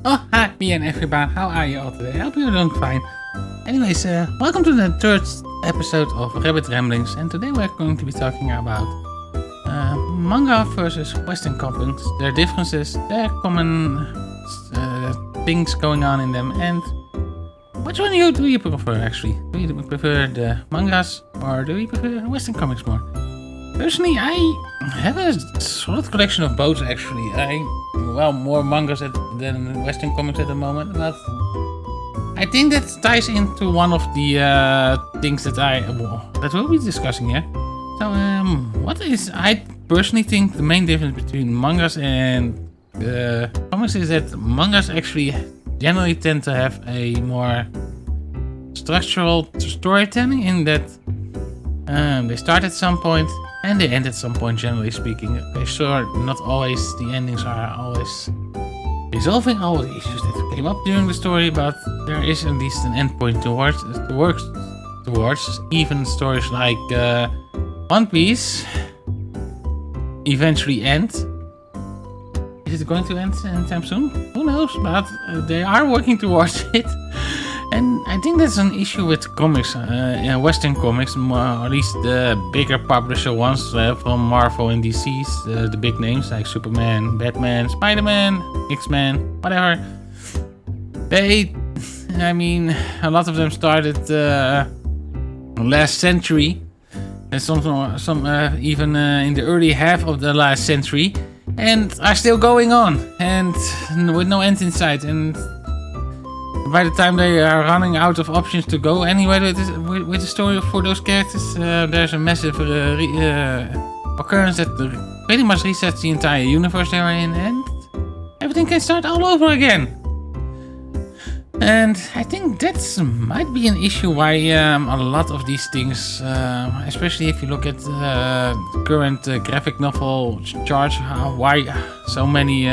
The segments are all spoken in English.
Oh, hi, me and everybody. How are you all today? I hope you're doing fine. Anyways, welcome to the third episode of Rabbit Ramblings, and today we're going to be talking about manga versus Western comics, their differences, their common things going on in them, and which one do you prefer actually? Do you prefer the mangas or do you prefer Western comics more? Personally, I have a solid collection of both actually. More mangas than Western comics at the moment, but I think that ties into one of the things that we'll be discussing here. So, I personally think the main difference between mangas and comics is that mangas actually generally tend to have a more structural storytelling in that they start at some point and they end at some point, generally speaking. Okay, sure, not always the endings are always resolving all the issues that came up during the story, but there is at least an end point towards. Even stories like One Piece eventually end. Is it going to end anytime soon? Who knows, but they are working towards it. And I think that's an issue with comics, Western comics, or at least the bigger publisher ones from Marvel and DC's, the big names like Superman, Batman, Spider-Man, X-Men, whatever. A lot of them started last century, and some even in the early half of the last century, and are still going on, and with no end in sight. And by the time they are running out of options to go anywhere with the story for those characters, there's a massive occurrence that pretty much resets the entire universe they're in, and everything can start all over again. And I think that might be an issue why a lot of these things, especially if you look at the current graphic novel charts, why so many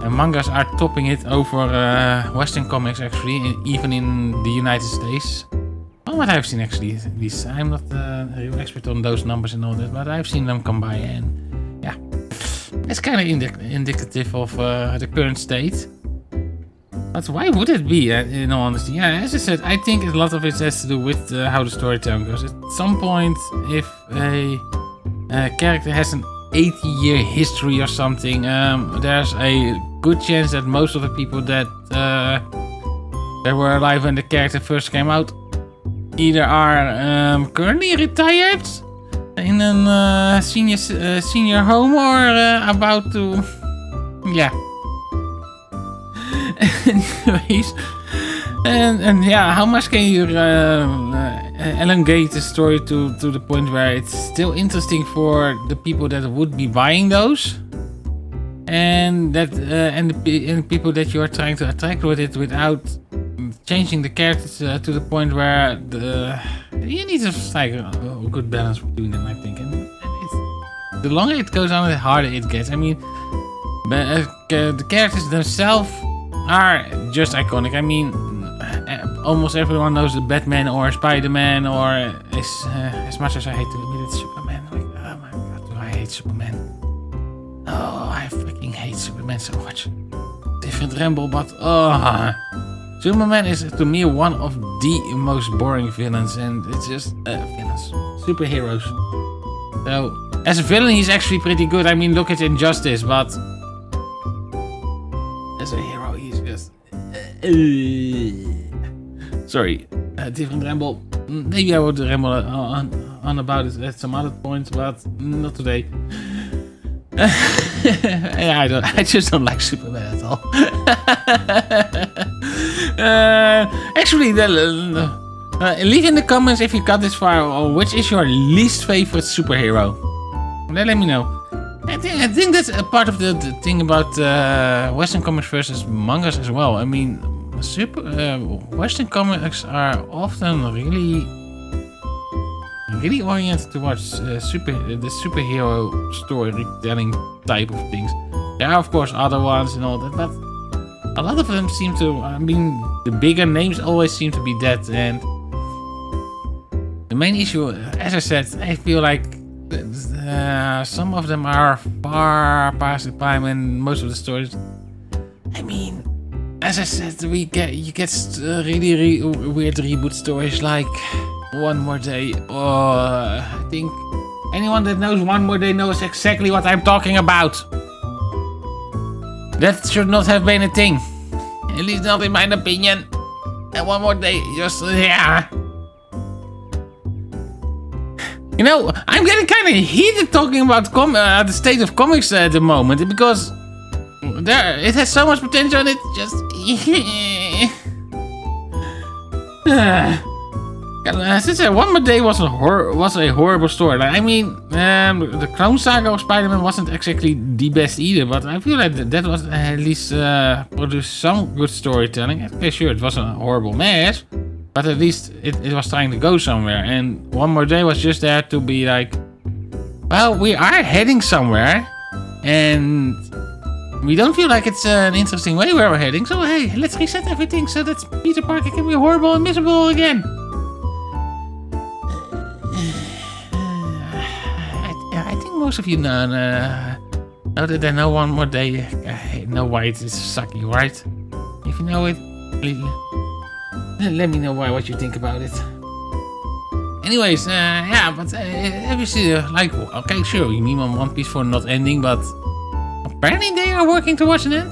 mangas are topping it over Western comics actually, even in the United States. Well, what I've seen actually, at least. I'm not a real expert on those numbers and all that, but I've seen them come by, and yeah, it's kind of indicative of the current state. But why would it be, in all honesty? Yeah, as I said, I think a lot of it has to do with how the storytelling goes. At some point, if a character has an 80-year history or something, there's a good chance that most of the people that were alive when the character first came out either are currently retired in a senior home or about to, yeah. Anyways, and yeah, how much can you elongate the story to the point where it's still interesting for the people that would be buying those, and the people that you are trying to attract with it without changing the characters to the point where you need to strike a good balance between them, I think. And the longer it goes on, the harder it gets. I mean, the characters themselves are just iconic. I mean, almost everyone knows the Batman or Spider-Man, or as much as I hate to admit it, Superman. Like, oh my god, do I hate Superman? Oh, I freaking hate Superman so much. Different ramble, but Superman is to me one of the most boring villains, and it's just villains, superheroes. So as a villain, he's actually pretty good. I mean, look at Injustice, but as a hero, he's just sorry, different ramble. Maybe I would ramble on about it at some other point, but not today. Yeah, I just don't like Superman at all. Actually, leave in the comments if you got this far, which is your least favorite superhero. Let me know. I think that's a part of the thing about Western comics versus mangas as well. I mean, Western comics are often really oriented towards the superhero storytelling type of things. There are of course other ones and all that, but a lot of them seem to, I mean, the bigger names always seem to be that, and the main issue, as I said, I feel like some of them are far past the time, and most of the stories, I mean, as I said, you get really weird reboot stories like One More Day. I think anyone that knows One More Day knows exactly what I'm talking about. That should not have been a thing. At least not in my opinion. And One More Day, just yeah. You know, I'm getting kind of heated talking about the state of comics at the moment because it has so much potential and it just. Since One More Day was a horrible story. Like, I mean, the Clone Saga of Spider-Man wasn't exactly the best either, but I feel like that was at least produced some good storytelling. Okay, sure, it was a horrible mess, but at least it was trying to go somewhere. And One More Day was just there to be like, well, we are heading somewhere, and we don't feel like it's an interesting way where we're heading. So hey, let's reset everything so that Peter Parker can be horrible and miserable again. I think most of you know that I know One More Day. I know why it is sucky, right? If you know it, let me know what you think about it. Anyways, yeah, but obviously, like, okay, sure, you mean on One Piece for not ending, but apparently they are working towards an end.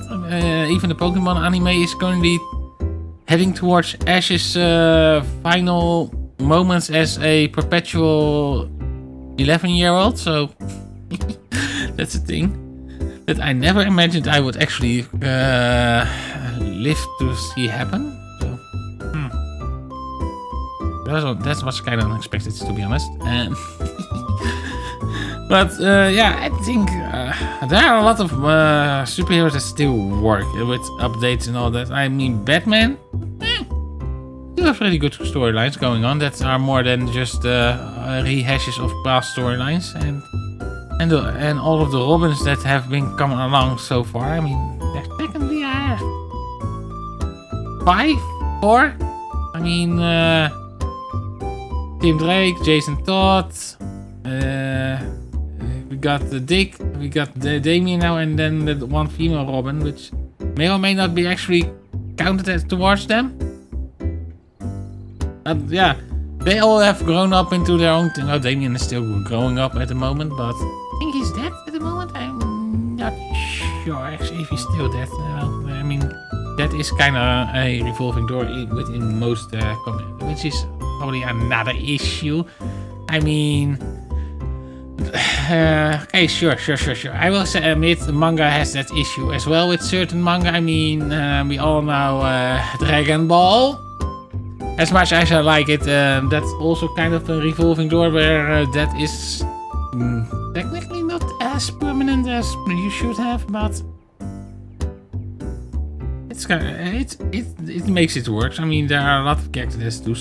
Even the Pokemon anime is currently heading towards Ash's final moments as a perpetual 11-year-old, so that's a thing that I never imagined I would actually live to see happen. So, that was kind of unexpected, to be honest. But yeah, I think there are a lot of superheroes that still work with updates and all that. I mean, Batman. You have really good storylines going on that are more than just rehashes of past storylines, and all of the Robins that have been coming along so far. I mean, there technically are 4. I mean, Tim Drake, Jason Todd. We got the Dick, we got the Damian now, and then the one female Robin, which may or may not be actually counted as towards them. Yeah, they all have grown up into their own thing. Oh, Damian is still growing up at the moment, but I think he's dead at the moment. I'm not sure actually if he's still dead. Well, I mean, that is kind of a revolving door within most comics, which is probably another issue. I mean, okay, sure. I will admit the manga has that issue as well with certain manga. I mean, we all know Dragon Ball. As much as I like it, that's also kind of a revolving door where that is technically not as permanent as you should have, but it's kind of, it makes it work. I mean, there are a lot of characters that do,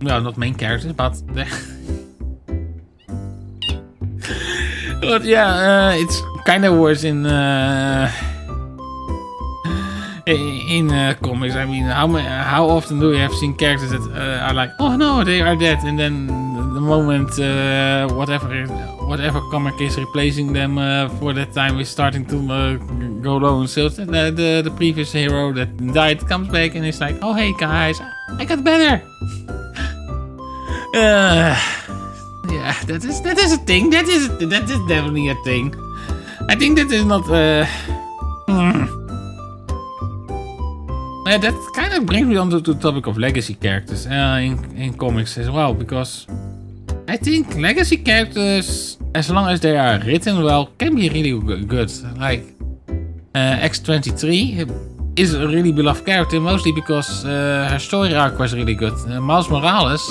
well, not main characters, but but yeah, it's kind of worse in comics. I mean, how often do you have seen characters that are like, oh no, they are dead, and then the moment whatever comic is replacing them for that time is starting to go low in sales, the previous hero that died comes back and it's like, oh hey guys, I got better. Yeah, that is a thing. That is definitely a thing. I think that is not. That kind of brings me on to the topic of legacy characters in comics as well, because I think legacy characters, as long as they are written well, can be really good. Like X-23 is a really beloved character, mostly because her story arc was really good. Miles Morales,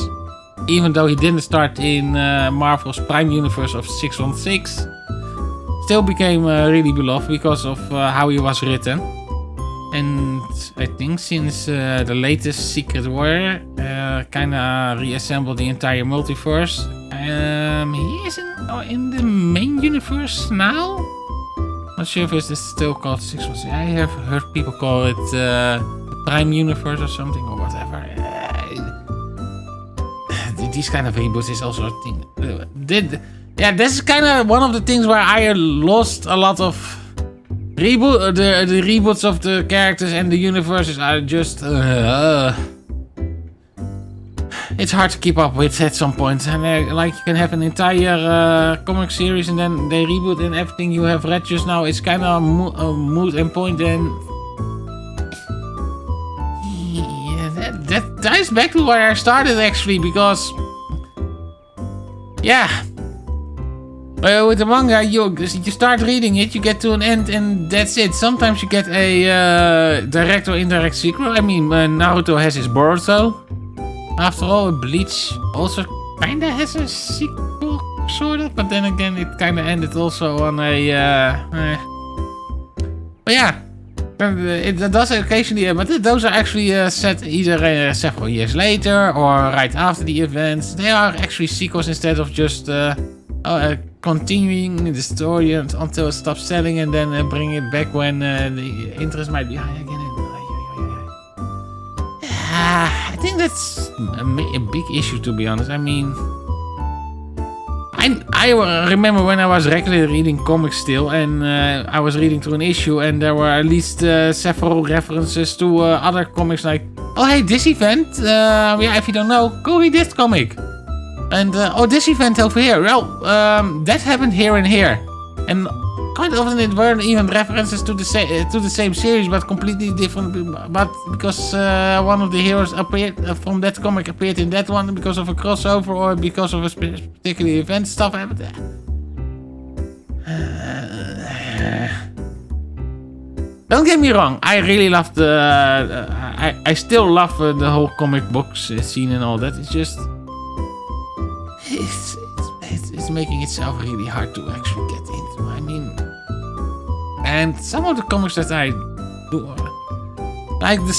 even though he didn't start in Marvel's Prime Universe of 616, still became really beloved because of how he was written. And I think since the latest Secret Warrior kind of reassembled the entire multiverse, he is in the main universe now. Not sure if it's still called 616. I have heard people call it the Prime Universe or something or whatever. These kind of reboots is also a thing. Yeah, this is kind of one of the things where I lost a lot of the reboots of the characters and the universes are just it's hard to keep up with at some point. And like you can have an entire comic series and then they reboot and everything you have read just now is kind of moot and point. And yeah, that ties back to where I started actually, because yeah. With the manga, you start reading it, you get to an end, and that's it. Sometimes you get a direct or indirect sequel. I mean, Naruto has his Boruto. After all, Bleach also kinda has a sequel, sort of. But then again, it kinda ended also on a... But yeah, it does occasionally... But those are actually set either several years later or right after the events. They are actually sequels instead of just... continuing the story until it stops selling and then bring it back when the interest might be high again. I think that's a big issue, to be honest. I mean, I remember when I was regularly reading comics still, and I was reading through an issue, and there were at least several references to other comics, like, oh hey, this event, yeah, if you don't know, go read this comic. And, oh, this event over here, well, that happened here and here. And quite often it weren't even references to the same series, but completely different. But because one of the heroes appeared from that comic appeared in that one because of a crossover or because of a particular event, stuff happened. Don't get me wrong, I really love I still love the whole comic books scene and all that. It's just... It's making itself really hard to actually get into. I mean, and some of the comics that I do, like the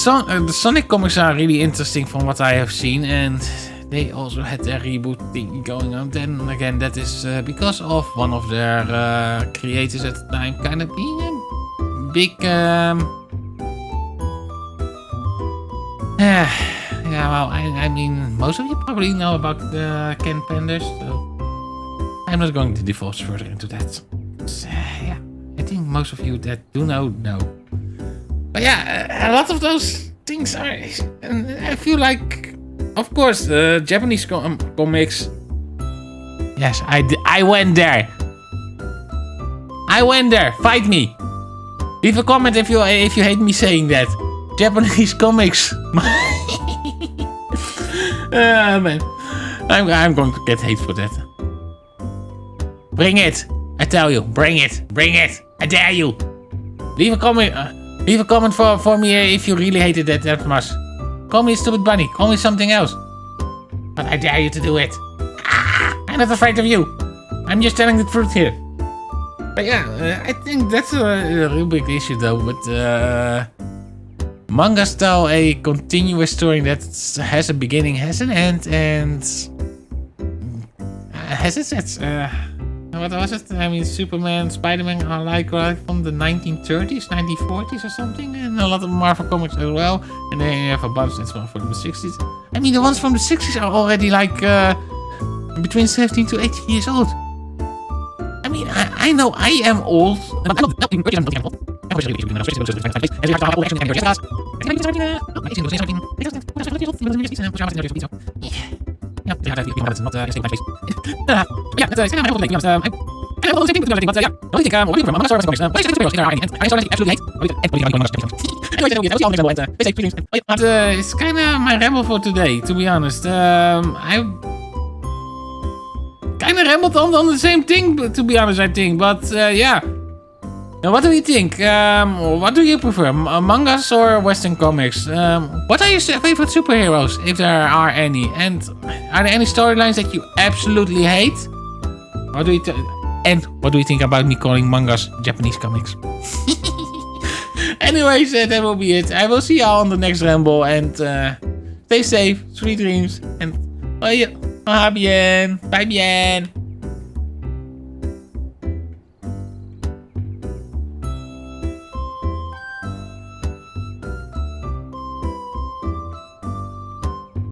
Sonic comics, are really interesting from what I have seen, and they also had their reboot thing going on. Then again, that is because of one of their creators at the time kind of being a big. Yeah, well, I mean, most of you probably know about Ken Penders, so I'm not going to divulge further into that. Yeah, I think most of you that do know. But yeah, a lot of those things are, and I feel like, of course, Japanese comics. Yes, I went there. I went there. Fight me. Leave a comment if you hate me saying that. Japanese comics. Man, I'm going to get hate for that. Bring it! I tell you, bring it! I dare you! Leave a comment for me if you really hated that much. Call me a stupid bunny. Call me something else. But I dare you to do it. I'm not afraid of you. I'm just telling the truth here. But yeah, I think that's a real big issue though. But mangas tell a continuous story that has a beginning, has an end, and has its what was it? I mean, Superman, Spider-Man are like from the 1930s, 1940s or something, and a lot of Marvel comics as well. And then you have a bunch that's from the 60s. I mean, the ones from the 60s are already like between 17 to 18 years old. I mean, I know I am old. It's kind of my ramble for today, to be honest. I kind of rambled on the same thing, to be honest, I think. But yeah. Now, what do you think? What do you prefer, mangas or Western comics? What are your favorite superheroes, if there are any? And are there any storylines that you absolutely hate? What do you what do you think about me calling mangas Japanese comics? Anyways, that will be it. I will see y'all on the next ramble, and stay safe, sweet dreams, and bye bien.